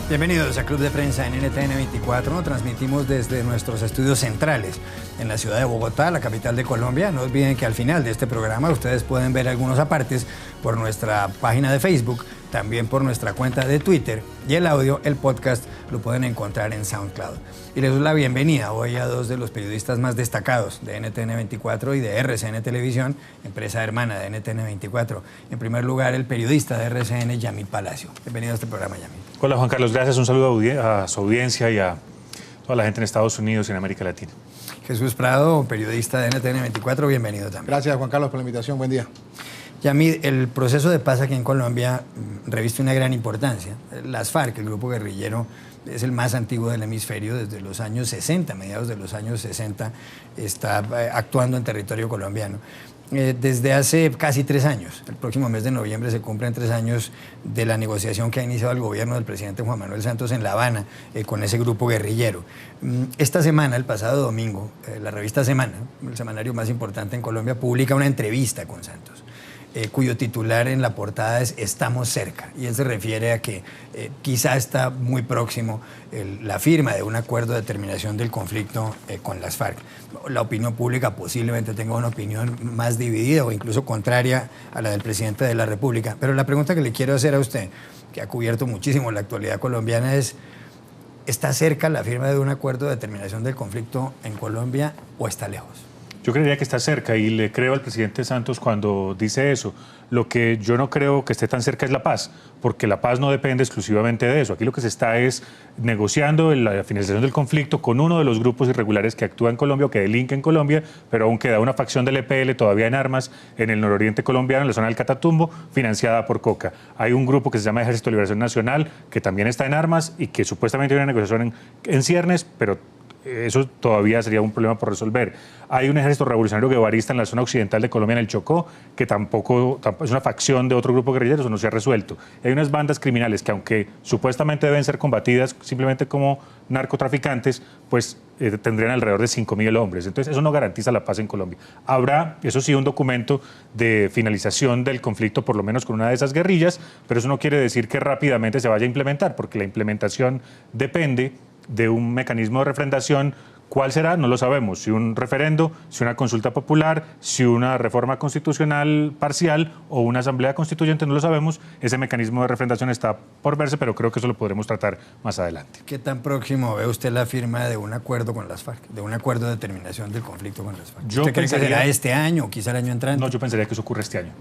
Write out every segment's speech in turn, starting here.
Bienvenidos a Club de Prensa en NTN 24. Transmitimos desde nuestros estudios centrales en la ciudad de Bogotá, la capital de Colombia. No olviden que al final de este programa ustedes pueden ver algunos apartes por nuestra página de Facebook, también por nuestra cuenta de Twitter, y el audio, el podcast, lo pueden encontrar en SoundCloud. Y les doy la bienvenida hoy a dos de los periodistas más destacados de NTN 24 y de RCN Televisión, empresa hermana de NTN 24. En primer lugar, el periodista de RCN, Yamit Palacio. Bienvenido a este programa, Yamit. Hola, Juan Carlos, gracias. Un saludo a su audiencia y a toda la gente en Estados Unidos y en América Latina. Jesús Prado, periodista de NTN 24, bienvenido también. Gracias, Juan Carlos, por la invitación. Buen día. Yamit, el proceso de paz aquí en Colombia reviste una gran importancia. Las FARC, el grupo guerrillero, es el más antiguo del hemisferio. Desde los años 60, mediados de los años 60, está actuando en territorio colombiano. Desde hace casi 3 años, el próximo mes de noviembre se cumplen 3 años de la negociación que ha iniciado el gobierno del presidente Juan Manuel Santos en La Habana con ese grupo guerrillero. Esta semana, el pasado domingo, la revista Semana, el semanario más importante en Colombia, publica una entrevista con Santos, cuyo titular en la portada es "Estamos cerca", y él se refiere a que quizá está muy próximo la firma de un acuerdo de terminación del conflicto con las FARC. La opinión pública posiblemente tenga una opinión más dividida o incluso contraria a la del presidente de la República. Pero la pregunta que le quiero hacer a usted, que ha cubierto muchísimo la actualidad colombiana, es: ¿está cerca la firma de un acuerdo de terminación del conflicto en Colombia o está lejos? Yo creería que está cerca y le creo al presidente Santos cuando dice eso. Lo que yo no creo que esté tan cerca es la paz, porque la paz no depende exclusivamente de eso. Aquí lo que se está es negociando la finalización del conflicto con uno de los grupos irregulares que actúa en Colombia o que delinque en Colombia, pero aún queda una facción del EPL todavía en armas en el nororiente colombiano, en la zona del Catatumbo, financiada por Coca. Hay un grupo que se llama Ejército de Liberación Nacional, que también está en armas y que supuestamente hay una negociación en ciernes, pero eso todavía sería un problema por resolver. Hay un ejército revolucionario guevarista en la zona occidental de Colombia, en el Chocó, que tampoco es una facción de otro grupo guerrillero, eso no se ha resuelto. Hay unas bandas criminales que, aunque supuestamente deben ser combatidas simplemente como narcotraficantes, pues tendrían alrededor de 5.000 hombres. Entonces eso no garantiza la paz en Colombia. Habrá, eso sí, un documento de finalización del conflicto, por lo menos con una de esas guerrillas, pero eso no quiere decir que rápidamente se vaya a implementar, porque la implementación depende de un mecanismo de refrendación. ¿Cuál será? No lo sabemos. Si un referendo, si una consulta popular, si una reforma constitucional parcial o una asamblea constituyente, no lo sabemos. Ese mecanismo de refrendación está por verse, pero creo que eso lo podremos tratar más adelante. ¿Qué tan próximo ve usted la firma de un acuerdo con las FARC, de un acuerdo de terminación del conflicto con las FARC? ¿Usted cree que será este año o quizá el año entrante? No, yo pensaría que eso ocurre este año.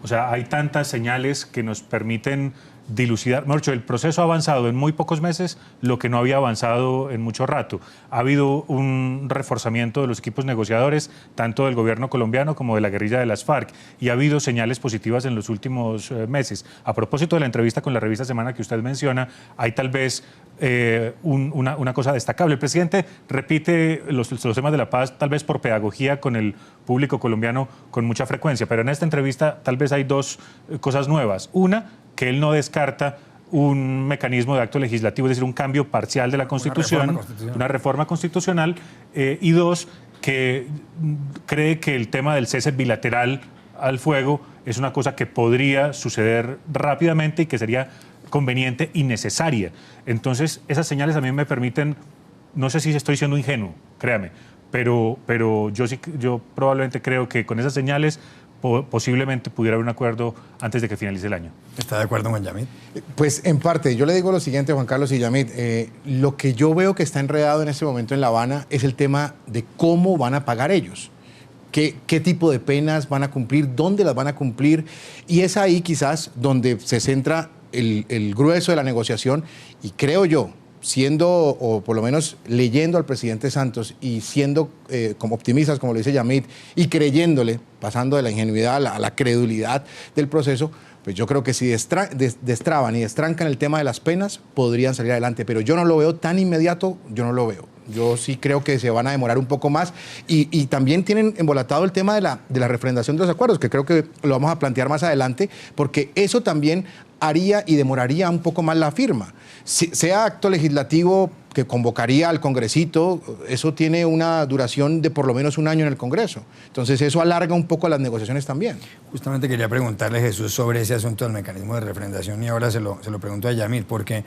O sea, hay tantas señales que nos permiten dilucidar. Mejor dicho, el proceso ha avanzado en muy pocos meses lo que no había avanzado en mucho rato. Ha habido un reforzamiento de los equipos negociadores, tanto del gobierno colombiano como de la guerrilla de las FARC, y ha habido señales positivas en los últimos meses. A propósito de la entrevista con la revista Semana que usted menciona, hay tal vez una cosa destacable. El presidente repite los temas de la paz tal vez por pedagogía con el público colombiano con mucha frecuencia, pero en esta entrevista tal vez hay 2 cosas nuevas. Una, que él no descarta un mecanismo de acto legislativo, es decir, un cambio parcial de la Constitución, una reforma constitucional, y 2, que cree que el tema del cese bilateral al fuego es una cosa que podría suceder rápidamente y que sería conveniente y necesaria. Entonces, esas señales a mí me permiten, no sé si estoy siendo ingenuo, créame, pero yo probablemente creo que con esas señales posiblemente pudiera haber un acuerdo antes de que finalice el año. ¿Está de acuerdo con Yamit? Pues en parte, yo le digo lo siguiente, Juan Carlos y Yamit, lo que yo veo que está enredado en este momento en La Habana es el tema de cómo van a pagar ellos. ¿Qué tipo de penas van a cumplir? ¿Dónde las van a cumplir? Y es ahí quizás donde se centra el grueso de la negociación, y creo yo, siendo, o por lo menos leyendo al presidente Santos y siendo como optimistas, como lo dice Yamit, y creyéndole, pasando de la ingenuidad a la credulidad del proceso, pues yo creo que si destraban y destrancan el tema de las penas, podrían salir adelante. Pero yo no lo veo tan inmediato, yo no lo veo. Yo sí creo que se van a demorar un poco más, y también tienen embolatado el tema de la refrendación de los acuerdos, que creo que lo vamos a plantear más adelante, porque eso también haría y demoraría un poco más la firma. Sea acto legislativo que convocaría al congresito, eso tiene una duración de por lo menos un año en el Congreso. Entonces eso alarga un poco las negociaciones también. Justamente quería preguntarle, Jesús, sobre ese asunto del mecanismo de refrendación y ahora se lo pregunto a Yamil, porque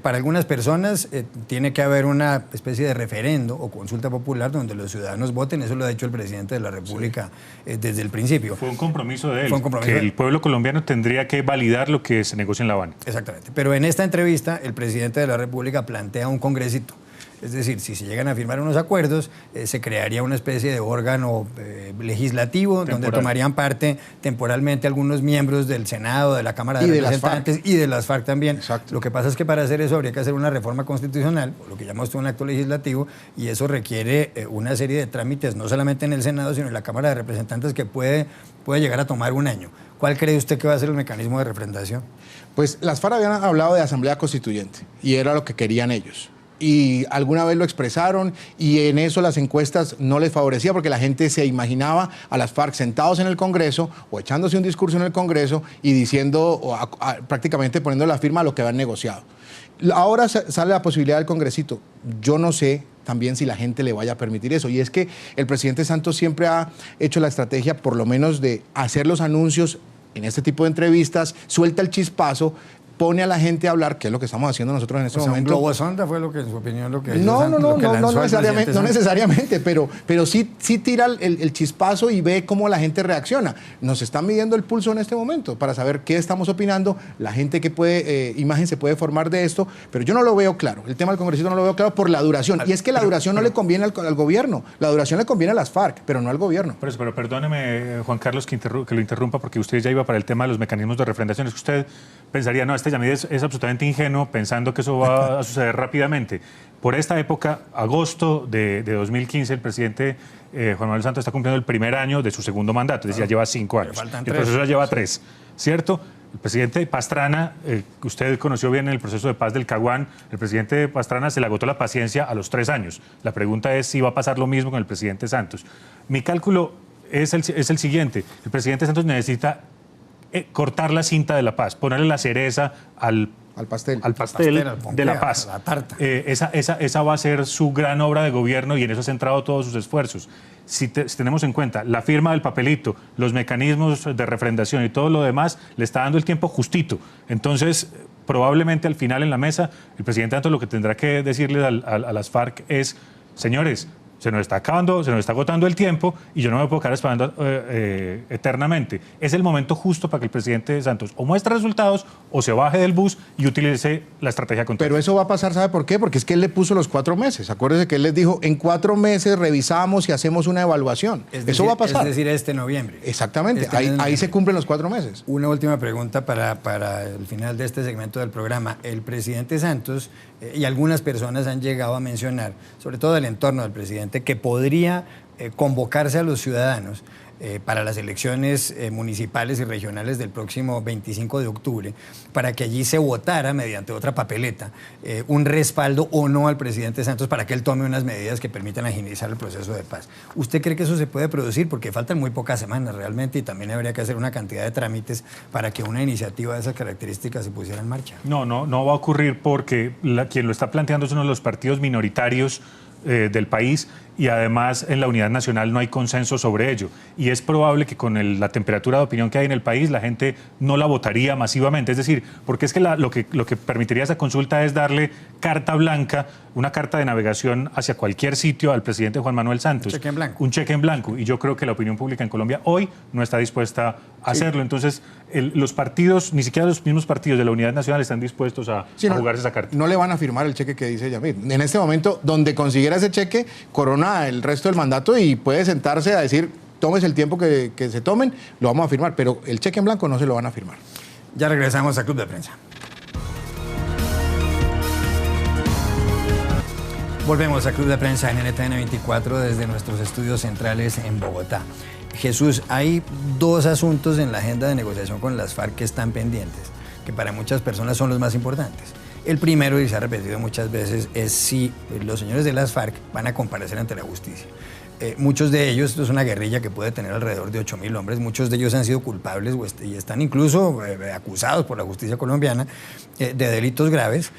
para algunas personas tiene que haber una especie de referendo o consulta popular donde los ciudadanos voten. Eso lo ha dicho el presidente de la República desde el principio. Fue un compromiso de él, que el pueblo colombiano tendría que validar lo que se negocia en La Habana. Exactamente. Pero en esta entrevista el presidente de la República plantea un congresito. Es decir, si se llegan a firmar unos acuerdos, se crearía una especie de órgano legislativo donde tomarían parte temporalmente algunos miembros del Senado, de la Cámara de Representantes y de las FARC también. Exacto. Lo que pasa es que para hacer eso habría que hacer una reforma constitucional, o lo que llama usted un acto legislativo, y eso requiere una serie de trámites, no solamente en el Senado, sino en la Cámara de Representantes, que puede llegar a tomar un año. ¿Cuál cree usted que va a ser el mecanismo de refrendación? Pues las FARC habían hablado de asamblea constituyente y era lo que querían ellos. Y alguna vez lo expresaron y en eso las encuestas no les favorecía porque la gente se imaginaba a las FARC sentados en el Congreso o echándose un discurso en el Congreso y diciendo, prácticamente poniendo la firma a lo que habían negociado. Ahora sale la posibilidad del congresito. Yo no sé también si la gente le vaya a permitir eso. Y es que el presidente Santos siempre ha hecho la estrategia, por lo menos, de hacer los anuncios en este tipo de entrevistas, suelta el chispazo, pone a la gente a hablar, que es lo que estamos haciendo nosotros en este momento. ¿Un globo sonda fue lo que, en su opinión, lo que no necesariamente, pero sí tira el chispazo y ve cómo la gente reacciona. Nos están midiendo el pulso en este momento para saber qué estamos opinando, la gente que imagen se puede formar de esto, pero yo no lo veo claro. El tema del congresito no lo veo claro por la duración. Y es que la duración no le conviene al gobierno, la duración le conviene a las FARC, pero no al gobierno. Pero perdóneme, Juan Carlos, que lo interrumpa, porque usted ya iba para el tema de los mecanismos de refrendación. Es que usted pensaría, no, Yamid es absolutamente ingenuo pensando que eso va a suceder rápidamente. Por esta época, agosto de 2015, el presidente Juan Manuel Santos está cumpliendo el primer año de su segundo mandato, es decir, ya lleva 5 años. El proceso ya lleva 3, ¿cierto? El presidente Pastrana, que usted conoció bien en el proceso de paz del Caguán, el presidente Pastrana se le agotó la paciencia a los 3 años. La pregunta es si va a pasar lo mismo con el presidente Santos. Mi cálculo es el siguiente. El presidente Santos necesita cortar la cinta de la paz, ponerle la cereza al pastel de la paz. La tarta. Esa va a ser su gran obra de gobierno y en eso ha centrado todos sus esfuerzos. Si tenemos en cuenta la firma del papelito, los mecanismos de refrendación y todo lo demás, le está dando el tiempo justito. Entonces, probablemente al final en la mesa, el presidente Santos lo que tendrá que decirles a las FARC es, señores, se nos está agotando el tiempo y yo no me puedo quedar esperando eternamente. Es el momento justo para que el presidente Santos o muestre resultados o se baje del bus y utilice la estrategia contraria. Pero eso va a pasar, ¿sabe por qué? Porque es que él le puso los 4 meses. Acuérdese que él les dijo, en 4 meses revisamos y hacemos una evaluación. Eso va a pasar. Es decir, este noviembre. Exactamente, ahí se cumplen los 4 meses. Una última pregunta para el final de este segmento del programa. El presidente Santos y algunas personas han llegado a mencionar, sobre todo del entorno del presidente, que podría convocarse a los ciudadanos para las elecciones municipales y regionales del próximo 25 de octubre, para que allí se votara mediante otra papeleta un respaldo o no al presidente Santos para que él tome unas medidas que permitan agilizar el proceso de paz. ¿Usted cree que eso se puede producir? Porque faltan muy pocas semanas realmente y también habría que hacer una cantidad de trámites para que una iniciativa de esas características se pusiera en marcha. No va a ocurrir porque quien lo está planteando es uno de los partidos minoritarios del país y además en la unidad nacional no hay consenso sobre ello. Y es probable que con la temperatura de opinión que hay en el país la gente no la votaría masivamente. Es decir, porque es que lo que permitiría esa consulta es darle carta blanca, una carta de navegación hacia cualquier sitio al presidente Juan Manuel Santos. Un cheque en blanco. Un cheque en blanco. Y yo creo que la opinión pública en Colombia hoy no está dispuesta a hacerlo. Entonces, los partidos, ni siquiera los mismos partidos de la unidad nacional están dispuestos a jugarse esa carta. No le van a firmar el cheque que dice Yamid. En este momento, donde consiguiera ese cheque, corona el resto del mandato y puede sentarse a decir, tómese el tiempo que se tomen, lo vamos a firmar, pero el cheque en blanco no se lo van a firmar. Ya regresamos a Club de Prensa. Volvemos a Club de Prensa en NTN 24 desde nuestros estudios centrales en Bogotá. Jesús, hay 2 asuntos en la agenda de negociación con las FARC que están pendientes, que para muchas personas son los más importantes. El primero, y se ha repetido muchas veces, es si los señores de las FARC van a comparecer ante la justicia. Muchos de ellos, esto es una guerrilla que puede tener alrededor de 8.000 hombres, muchos de ellos han sido culpables y están incluso acusados por la justicia colombiana de delitos graves.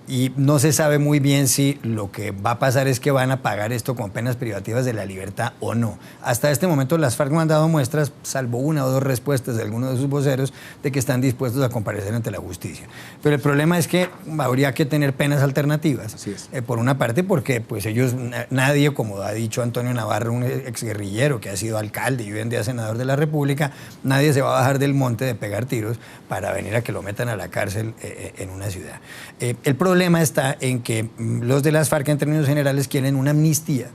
Y no se sabe muy bien si lo que va a pasar es que van a pagar esto con penas privativas de la libertad o no. Hasta este momento las FARC no han dado muestras, salvo una o dos respuestas de algunos de sus voceros, de que están dispuestos a comparecer ante la justicia. Pero el problema es que habría que tener penas alternativas. Así es. Por una parte porque pues ellos, nadie, como ha dicho Antonio Navarro, un exguerrillero que ha sido alcalde y hoy en día senador de la República, nadie se va a bajar del monte de pegar tiros para venir a que lo metan a la cárcel en una ciudad. El problema está en que los de las FARC en términos generales quieren una amnistía,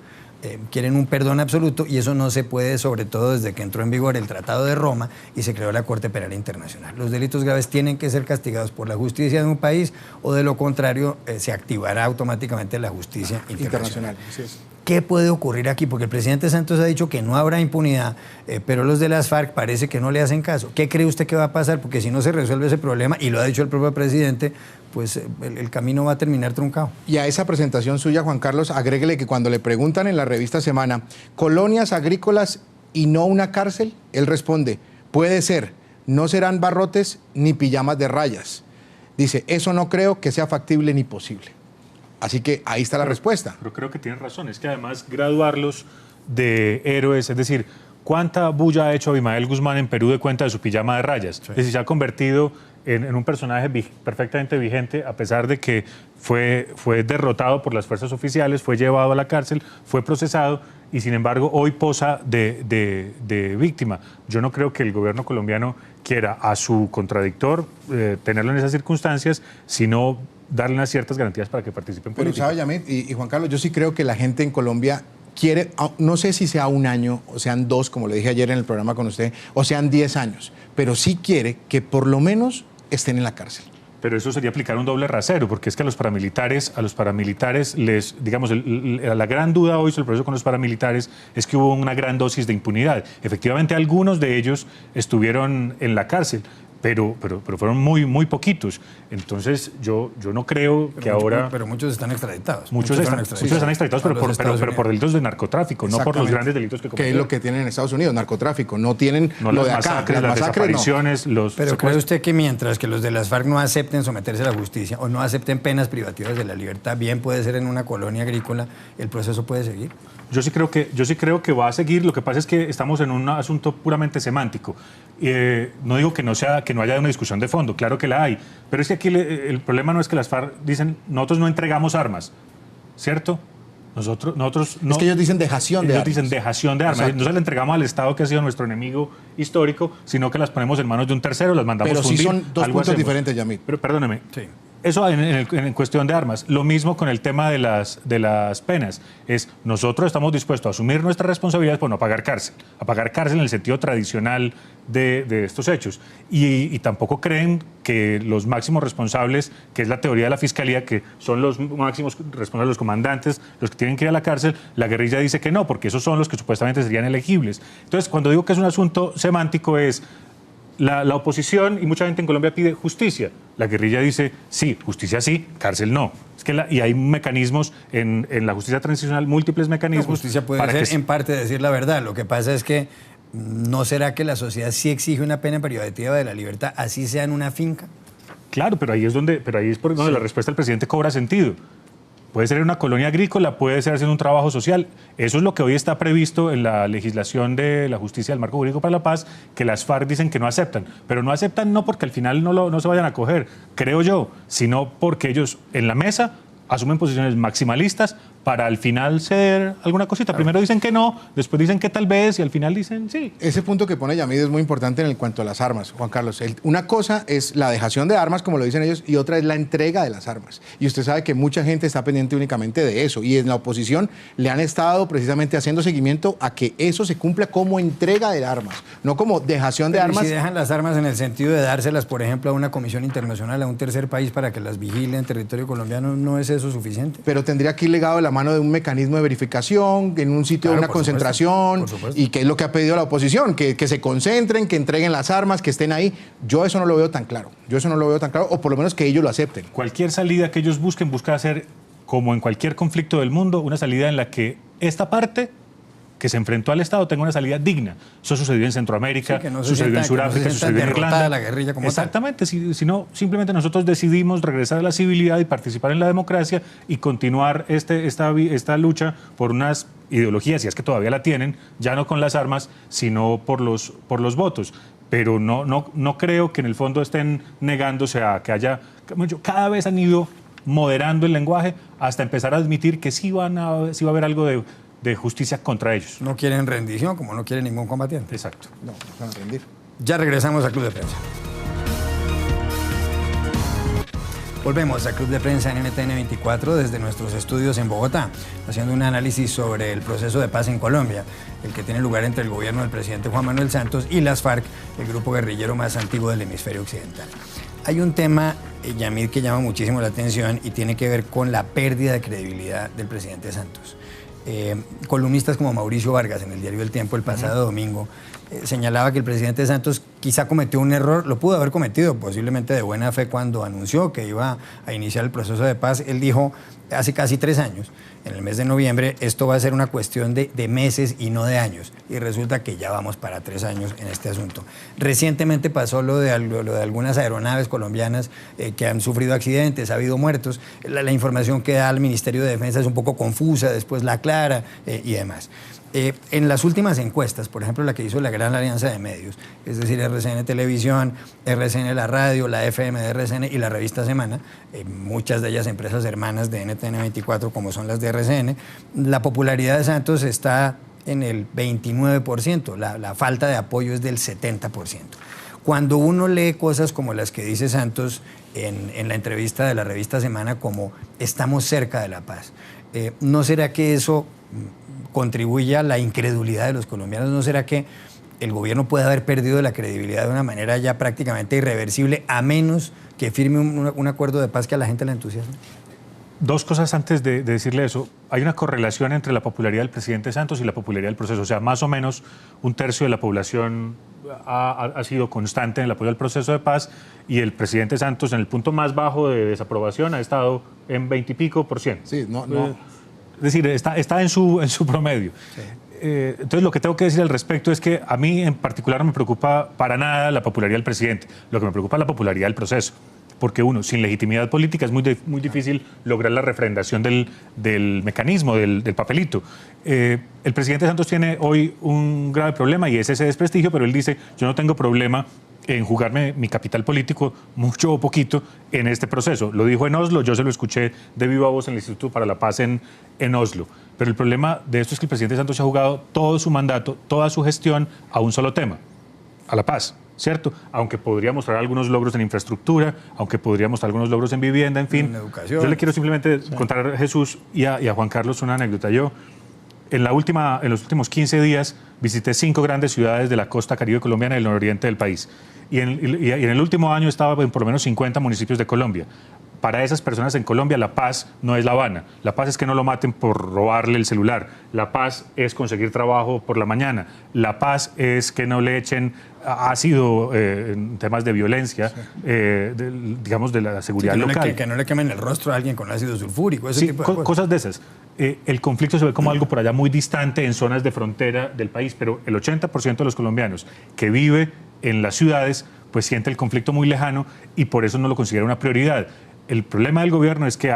quieren un perdón absoluto y eso no se puede, sobre todo desde que entró en vigor el Tratado de Roma y se creó la Corte Penal Internacional. Los delitos graves tienen que ser castigados por la justicia de un país o de lo contrario se activará automáticamente la justicia internacional. Así es. ¿Qué puede ocurrir aquí? Porque el presidente Santos ha dicho que no habrá impunidad, pero los de las FARC parece que no le hacen caso. ¿Qué cree usted que va a pasar? Porque si no se resuelve ese problema, y lo ha dicho el propio presidente, pues el camino va a terminar truncado. Y a esa presentación suya, Juan Carlos, agréguele que cuando le preguntan en la revista Semana, colonias agrícolas y no una cárcel, él responde, puede ser, no serán barrotes ni pijamas de rayas. Dice, eso no creo que sea factible ni posible. Así que ahí está la respuesta. Pero creo que tienen razón. Es que además graduarlos de héroes, es decir, ¿cuánta bulla ha hecho Abimael Guzmán en Perú de cuenta de su pijama de rayas? Sí. Es decir, se ha convertido en un personaje perfectamente vigente, a pesar de que fue derrotado por las fuerzas oficiales, fue llevado a la cárcel, fue procesado y sin embargo hoy posa de víctima. Yo no creo que el gobierno colombiano quiera a su contradictor tenerlo en esas circunstancias, sino darle unas ciertas garantías para que participe en política. Pero sabe, Yamit y Juan Carlos, yo sí creo que la gente en Colombia quiere, no sé si sea un año o sean dos, como le dije ayer en el programa con usted, o sean 10 años, pero sí quiere que por lo menos estén en la cárcel. Pero eso sería aplicar un doble rasero, porque es que a los paramilitares les, digamos, la gran duda hoy sobre el proceso con los paramilitares es que hubo una gran dosis de impunidad. Efectivamente, algunos de ellos estuvieron en la cárcel, pero fueron muy poquitos. Entonces, yo no creo que ahora... Pero muchos están extraditados. Muchos están extraditados, pero por delitos de narcotráfico, no por los grandes delitos que cometieron. Que es lo que tienen en Estados Unidos, narcotráfico. No tienen lo de acá, las desapariciones, no. Pero ¿cree usted que mientras que los de las FARC no acepten someterse a la justicia o no acepten penas privativas de la libertad, bien puede ser en una colonia agrícola, el proceso puede seguir? Yo sí creo que va a seguir. Lo que pasa es que estamos en un asunto puramente semántico. No digo que no haya una discusión de fondo, claro que la hay, pero es que aquí el problema no es que las FARC dicen nosotros no entregamos armas, ¿cierto? Nosotros no. Es que ellos dicen dejación de armas. Ellos dicen dejación de armas. Exacto. No se le entregamos al Estado que ha sido nuestro enemigo histórico, sino que las ponemos en manos de un tercero, las mandamos fundir. Pero sí son dos puntos diferentes, Yamit. Pero perdóneme. Sí. Eso en cuestión de armas. Lo mismo con el tema de las penas. Es nosotros estamos dispuestos a asumir nuestras responsabilidades por no pagar cárcel. A pagar cárcel en el sentido tradicional de estos hechos. Y tampoco creen que los máximos responsables, que es la teoría de la Fiscalía, que son los máximos responsables, los comandantes, los que tienen que ir a la cárcel, la guerrilla dice que no, porque esos son los que supuestamente serían elegibles. Entonces, cuando digo que es un asunto semántico es... La oposición y mucha gente en Colombia pide justicia. La guerrilla dice, sí, justicia sí, cárcel no. Es que y hay mecanismos en la justicia transicional, múltiples mecanismos. La justicia puede ser en parte decir la verdad. Lo que pasa es que ¿no será que la sociedad sí exige una pena privativa de la libertad, así sea en una finca? Claro, pero ahí es por donde la respuesta del presidente cobra sentido. Puede ser en una colonia agrícola, puede ser haciendo un trabajo social. Eso es lo que hoy está previsto en la legislación de la justicia del marco jurídico para la paz, que las FARC dicen que no aceptan. Pero no aceptan no porque al final no se vayan a coger, creo yo, sino porque ellos en la mesa asumen posiciones maximalistas para al final ceder alguna cosita. Claro. Primero dicen que no, después dicen que tal vez y al final dicen sí. Ese punto que pone Yamid es muy importante en cuanto a las armas, Juan Carlos. Una cosa es la dejación de armas, como lo dicen ellos, y otra es la entrega de las armas. Y usted sabe que mucha gente está pendiente únicamente de eso. Y en la oposición le han estado precisamente haciendo seguimiento a que eso se cumpla como entrega de armas, no como dejación de armas. Si dejan las armas en el sentido de dárselas, por ejemplo, a una comisión internacional, a un tercer país para que las vigile en territorio colombiano, ¿no es eso suficiente? Pero tendría que ir legado de la mano de un mecanismo de verificación, en un sitio de una concentración, y que es lo que ha pedido la oposición, que se concentren, que entreguen las armas, que estén ahí. Yo eso no lo veo tan claro. O por lo menos que ellos lo acepten. Cualquier salida que ellos busca hacer, como en cualquier conflicto del mundo, una salida en la que esta parte que se enfrentó al Estado tenga una salida digna. Eso sucedió en Centroamérica, sucedió en Sudáfrica, sucedió en Irlanda. La guerrilla como exactamente, sino simplemente nosotros decidimos regresar a la civilidad y participar en la democracia y continuar esta lucha por unas ideologías, y es que todavía la tienen, ya no con las armas, sino por los votos. Pero no creo que en el fondo estén negándose a que haya... Cada vez han ido moderando el lenguaje hasta empezar a admitir que sí va a haber algo de justicia contra ellos. No quieren rendición, como no quieren ningún combatiente. Exacto. No van a rendir. Ya regresamos al Club de Prensa. Volvemos al Club de Prensa en NTN 24 desde nuestros estudios en Bogotá, haciendo un análisis sobre el proceso de paz en Colombia, el que tiene lugar entre el gobierno del presidente Juan Manuel Santos y las FARC, el grupo guerrillero más antiguo del hemisferio occidental. Hay un tema, Yamid, que llama muchísimo la atención y tiene que ver con la pérdida de credibilidad del presidente Santos. Columnistas como Mauricio Vargas en el diario El Tiempo el pasado domingo señalaba que el presidente Santos quizá cometió un error, lo pudo haber cometido posiblemente de buena fe cuando anunció que iba a iniciar el proceso de paz. Él dijo hace casi 3 años, en el mes de noviembre, esto va a ser una cuestión de meses y no de años. Y resulta que ya vamos para 3 años en este asunto. Recientemente pasó lo de algunas aeronaves colombianas que han sufrido accidentes, ha habido muertos. La información que da el Ministerio de Defensa es un poco confusa, después la aclara y demás. En las últimas encuestas, por ejemplo, la que hizo la Gran Alianza de Medios, es decir, RCN Televisión, RCN La Radio, la FM de RCN y la revista Semana, muchas de ellas empresas hermanas de NTN 24 como son las de RCN, la popularidad de Santos está en el 29%, la falta de apoyo es del 70%. Cuando uno lee cosas como las que dice Santos en la entrevista de la revista Semana, como estamos cerca de la paz, ¿no será que eso contribuye a la incredulidad de los colombianos? ¿No será que el gobierno puede haber perdido la credibilidad de una manera ya prácticamente irreversible, a menos que firme un acuerdo de paz que a la gente le entusiasme? 2 cosas antes de decirle eso. Hay una correlación entre la popularidad del presidente Santos y la popularidad del proceso. O sea, más o menos 1/3 de la población ha sido constante en el apoyo al proceso de paz, y el presidente Santos, en el punto más bajo de desaprobación, ha estado en 20 y pico %. Sí, Es decir, está en su promedio. Sí. Entonces, lo que tengo que decir al respecto es que a mí en particular no me preocupa para nada la popularidad del presidente. Lo que me preocupa es la popularidad del proceso. Porque sin legitimidad política es muy difícil lograr la refrendación del mecanismo, del papelito. El presidente Santos tiene hoy un grave problema y es ese desprestigio, pero él dice, yo no tengo problema en jugarme mi capital político, mucho o poquito, en este proceso. Lo dijo en Oslo, yo se lo escuché de viva voz en el Instituto para la Paz en Oslo. Pero el problema de esto es que el presidente Santos ha jugado todo su mandato, toda su gestión a un solo tema, a la paz, ¿cierto? Aunque podría mostrar algunos logros en infraestructura, aunque podría mostrar algunos logros en vivienda, en fin. En educación. Yo le quiero simplemente contar a Jesús y a Juan Carlos una anécdota. Yo, en los últimos 15 días, visité 5 grandes ciudades de la costa caribe colombiana y del nororiente del país. Y en el último año estaba en por lo menos 50 municipios de Colombia. Para esas personas en Colombia, la paz no es La Habana. La paz es que no lo maten por robarle el celular. La paz es conseguir trabajo por la mañana. La paz es que no le echen ácido en temas de violencia, sí. Digamos, de la seguridad local. Que no le quemen el rostro a alguien con ácido sulfúrico, ese tipo de cosas de esas. El conflicto se ve como algo por allá muy distante en zonas de frontera del país, pero el 80% de los colombianos que vive en las ciudades pues siente el conflicto muy lejano y por eso no lo considera una prioridad. El problema del gobierno es que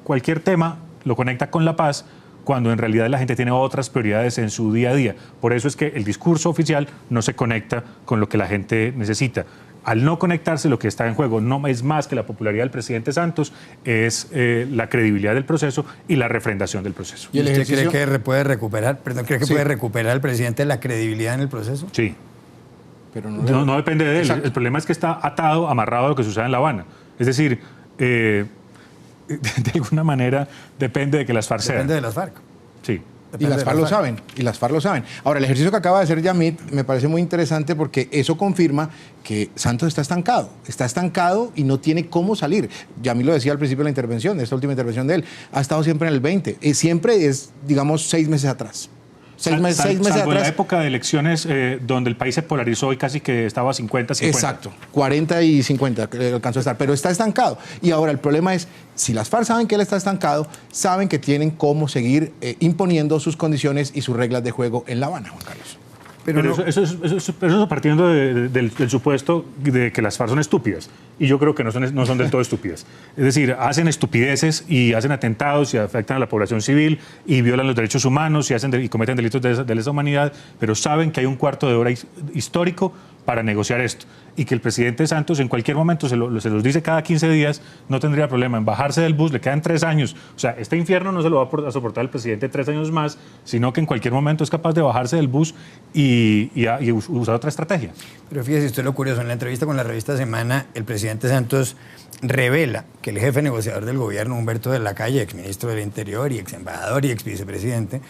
cualquier tema lo conecta con la paz, cuando en realidad la gente tiene otras prioridades en su día a día. Por eso es que el discurso oficial no se conecta con lo que la gente necesita. Al no conectarse, lo que está en juego no es más que la popularidad del presidente Santos, es la credibilidad del proceso y la refrendación del proceso. ¿Y usted cree que puede recuperar el presidente la credibilidad en el proceso? Sí. Pero no depende de él. Exacto. El problema es que está amarrado a lo que sucede en La Habana. Es decir, de alguna manera depende de que las FARC sean. Depende de las FARC. Sí. Y las FARC lo saben, Ahora, el ejercicio que acaba de hacer Yamid me parece muy interesante porque eso confirma que Santos está estancado y no tiene cómo salir. Yamid lo decía al principio de la intervención, de esta última intervención de él, ha estado siempre en el 20, siempre es, digamos, 6 meses atrás. seis meses salvo atrás. en la época de elecciones donde el país se polarizó y casi que estaba 50-50. Exacto, 40 y 50 alcanzó a estar, pero está estancado. Y ahora el problema es, si las FARC saben que él está estancado, saben que tienen cómo seguir imponiendo sus condiciones y sus reglas de juego en La Habana, Juan Carlos. Pero no, eso es partiendo del supuesto de que las FARC son estúpidas. Y yo creo que no son del todo estúpidas. Es decir, hacen estupideces y hacen atentados y afectan a la población civil y violan los derechos humanos y cometen delitos de lesa humanidad, pero saben que hay un cuarto de hora histórico para negociar esto. Y que el presidente Santos en cualquier momento se los dice cada 15 días, no tendría problema en bajarse del bus, le quedan 3 años. O sea, este infierno no se lo va a soportar el presidente 3 años más, sino que en cualquier momento es capaz de bajarse del bus y usar otra estrategia. Pero fíjese usted lo curioso, en la entrevista con la revista Semana, el presidente Santos revela que el jefe negociador del gobierno, Humberto de la Calle, exministro del Interior y ex embajador y ex vicepresidente,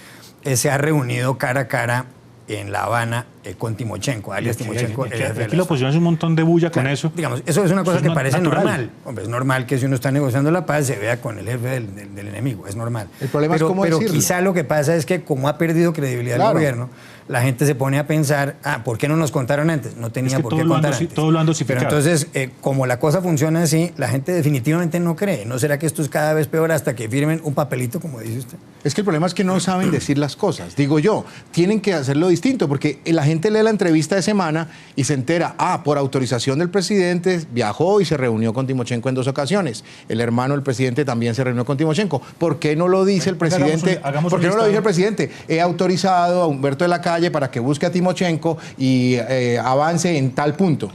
se ha reunido cara a cara en La Habana con Timochenko, alias Timochenko. Aquí la oposición es un montón de bulla con eso. Digamos, eso es una cosa que parece natural. normal. Hombre, es normal que si uno está negociando la paz se vea con el jefe del enemigo, es normal. El problema es cómo pero decirlo. Quizá lo que pasa es que como ha perdido credibilidad el gobierno, la gente se pone a pensar, ¿por qué no nos contaron antes? No tenía por qué contar antes. Todo lo han dosificado. Pero entonces, como la cosa funciona así, la gente definitivamente no cree. ¿No será que esto es cada vez peor hasta que firmen un papelito, como dice usted? Es que el problema es que no saben decir las cosas. Digo yo, tienen que hacerlo distinto, porque la gente lee la entrevista de Semana y se entera, por autorización del presidente, viajó y se reunió con Timochenko en 2 ocasiones. El hermano del presidente también se reunió con Timochenko. ¿Por qué no lo dice el presidente? ¿Por qué no lo dice el presidente? He autorizado a Humberto de la Calle para que busque a Timochenko y avance en tal punto.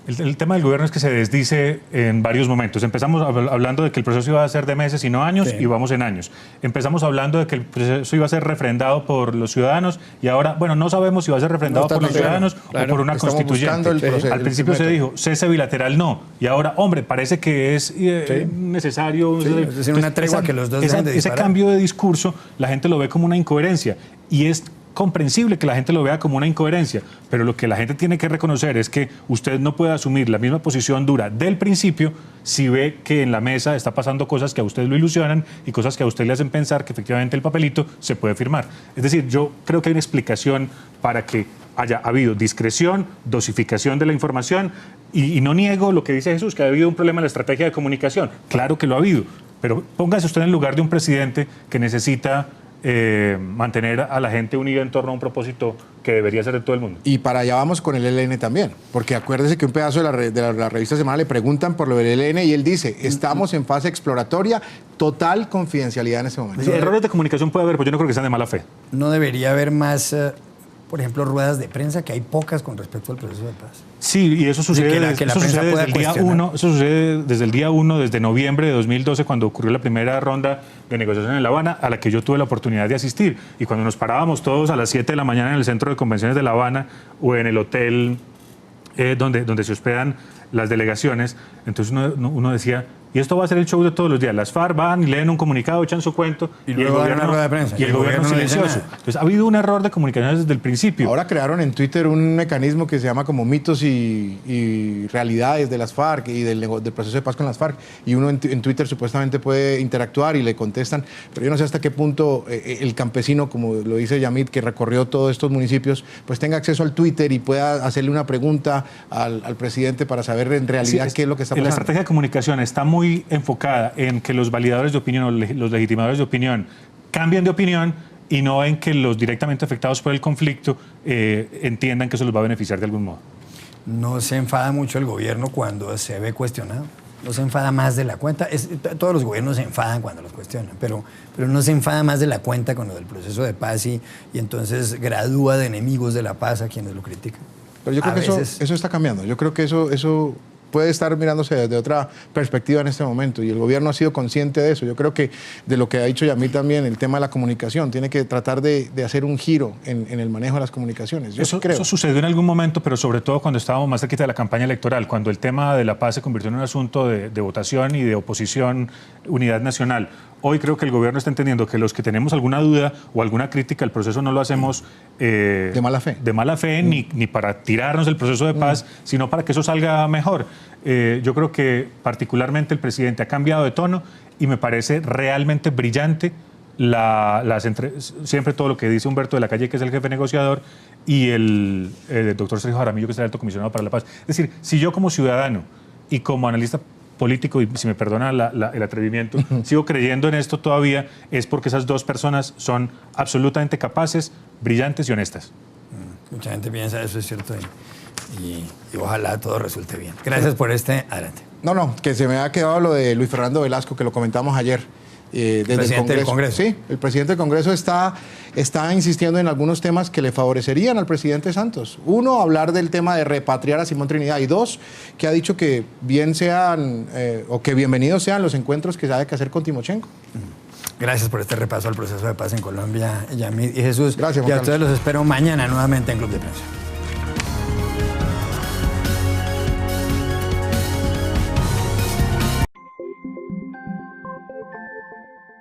El tema del gobierno es que se desdice en varios momentos. Empezamos hablando de que el proceso iba a ser de meses y no años, y vamos en años. Empezamos hablando de que el proceso iba a ser refrendado por los ciudadanos y ahora, bueno, no sabemos si va a ser refrendado por los ciudadanos o por una constituyente. Al principio se dijo, cese bilateral no, y ahora, hombre, parece que es necesario... Es decir, una tregua que los dos dejen de disparar. Ese cambio de discurso, la gente lo ve como una incoherencia y es comprensible que la gente lo vea como una incoherencia, pero lo que la gente tiene que reconocer es que usted no puede asumir la misma posición dura del principio si ve que en la mesa está pasando cosas que a usted lo ilusionan y cosas que a usted le hacen pensar que efectivamente el papelito se puede firmar. Es decir, yo creo que hay una explicación para que haya habido discreción, dosificación de la información y no niego lo que dice Jesús, que ha habido un problema en la estrategia de comunicación. Claro que lo ha habido, pero póngase usted en el lugar de un presidente que necesita mantener a la gente unida en torno a un propósito que debería ser de todo el mundo. Y para allá vamos con el ELN también, porque acuérdese que un pedazo de la revista Semana le preguntan por lo del ELN y él dice, estamos en fase exploratoria, total confidencialidad en ese momento. Sí, errores de comunicación puede haber, pero yo no creo que sean de mala fe. No debería haber más, por ejemplo, ruedas de prensa, que hay pocas con respecto al proceso de paz. Sí, y eso sucede, desde el día 1, eso sucede desde el día 1, desde noviembre de 2012, cuando ocurrió la primera ronda de negociación en La Habana, a la que yo tuve la oportunidad de asistir. Y cuando nos parábamos todos a las 7 de la mañana en el centro de convenciones de La Habana o en el hotel donde se hospedan las delegaciones, entonces uno decía, y esto va a ser el show de todos los días. Las FARC van y leen un comunicado, echan su cuento y el gobierno, rueda de prensa, y el gobierno silencioso. Entonces ha habido un error de comunicación desde el principio. Ahora crearon en Twitter un mecanismo que se llama como mitos y realidades de las FARC y del proceso de paz con las FARC. Y uno en Twitter supuestamente puede interactuar y le contestan. Pero yo no sé hasta qué punto el campesino, como lo dice Yamit, que recorrió todos estos municipios, pues tenga acceso al Twitter y pueda hacerle una pregunta al presidente para saber en realidad qué es lo que está pasando. La estrategia de comunicación está muy enfocada en que los validadores de opinión, los legitimadores de opinión, cambien de opinión y no en que los directamente afectados por el conflicto entiendan que eso los va a beneficiar de algún modo. No se enfada mucho el gobierno cuando se ve cuestionado. No se enfada más de la cuenta. Todos los gobiernos se enfadan cuando los cuestionan, pero no se enfada más de la cuenta con lo del proceso de paz y entonces gradúa de enemigos de la paz a quienes lo critican. Pero yo creo que eso está cambiando. Yo creo que eso puede estar mirándose desde otra perspectiva en este momento y el gobierno ha sido consciente de eso. Yo creo que de lo que ha dicho Yamit también, el tema de la comunicación, tiene que tratar de hacer un giro en el manejo de las comunicaciones. Eso sucedió en algún momento, pero sobre todo cuando estábamos más cerquita de la campaña electoral, cuando el tema de la paz se convirtió en un asunto de votación y de oposición, unidad nacional. Hoy creo que el gobierno está entendiendo que los que tenemos alguna duda o alguna crítica al proceso no lo hacemos de mala fe. De mala fe, ni para tirarnos del proceso de paz, sino para que eso salga mejor. Yo creo que particularmente el presidente ha cambiado de tono y me parece realmente brillante siempre todo lo que dice Humberto de la Calle, que es el jefe negociador, y el doctor Sergio Jaramillo, que es el alto comisionado para la paz. Es decir, si yo como ciudadano y como analista político, y si me perdona el atrevimiento, sigo creyendo en esto todavía, es porque esas dos personas son absolutamente capaces, brillantes y honestas. Mucha gente piensa eso, es cierto, y ojalá todo resulte bien. Gracias por adelante. No, que se me ha quedado lo de Luis Fernando Velasco, que lo comentamos ayer. Desde presidente del Congreso. Sí, el presidente del Congreso está insistiendo en algunos temas que le favorecerían al presidente Santos. Uno, hablar del tema de repatriar a Simón Trinidad. Y dos, que ha dicho que bien sean o que bienvenidos sean los encuentros que sabe que hacer con Timochenko. Gracias por este repaso al proceso de paz en Colombia, Yamid y Jesús. Gracias, Juan y a Carlos. ustedes los espero mañana nuevamente en Club de Prensa.